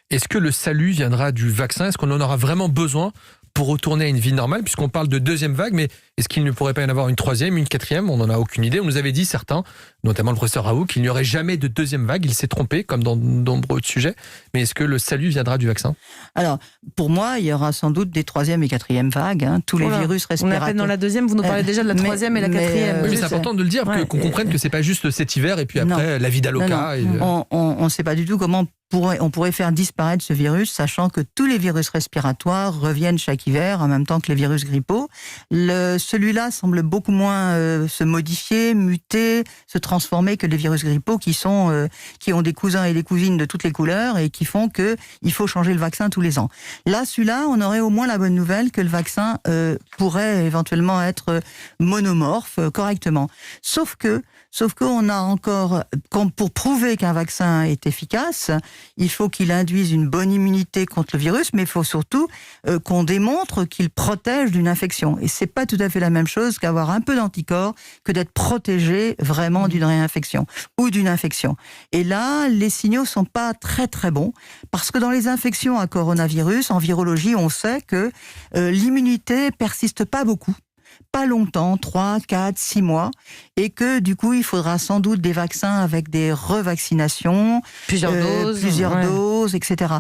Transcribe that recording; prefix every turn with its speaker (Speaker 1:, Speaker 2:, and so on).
Speaker 1: Est-ce que le salut viendra du vaccin? Est-ce qu'on en aura vraiment besoin pour retourner à une vie normale, puisqu'on parle de deuxième vague, mais est-ce qu'il ne pourrait pas y en avoir une troisième, une quatrième? On n'en a aucune idée. On nous avait dit certains, notamment le professeur Raoult, qu'il n'y aurait jamais de deuxième vague. Il s'est trompé, comme dans de nombreux sujets. Mais est-ce que le salut viendra du vaccin?
Speaker 2: Alors, pour moi, il y aura sans doute des troisième et quatrième vagues. Tous les virus respiratoires.
Speaker 3: On est à peine dans la deuxième, vous nous parlez déjà de la troisième et la quatrième.
Speaker 1: Oui, mais c'est important de le dire, qu'on comprenne que c'est pas juste cet hiver et puis après la vie d'Aloca.
Speaker 2: On ne sait pas du tout comment on pourrait faire disparaître ce virus, sachant que tous les virus respiratoires reviennent chaque hiver, en même temps que les virus grippaux. Celui-là semble beaucoup moins se modifier, muter, se transformer que les virus grippaux qui ont des cousins et des cousines de toutes les couleurs et qui font que il faut changer le vaccin tous les ans. Là, celui-là, on aurait au moins la bonne nouvelle que le vaccin pourrait éventuellement être monomorphe correctement. Sauf que on a encore, pour prouver qu'un vaccin est efficace, il faut qu'il induise une bonne immunité contre le virus, mais il faut surtout qu'on démontre qu'il protège d'une infection. Et c'est pas tout à fait la même chose qu'avoir un peu d'anticorps que d'être protégé vraiment d'une réinfection ou d'une infection. Et là, les signaux sont pas très très bons, parce que dans les infections à coronavirus, en virologie, on sait que l'immunité persiste pas beaucoup. Pas longtemps, 3, 4, 6 mois, et que du coup il faudra sans doute des vaccins avec des revaccinations,
Speaker 3: plusieurs doses,
Speaker 2: etc.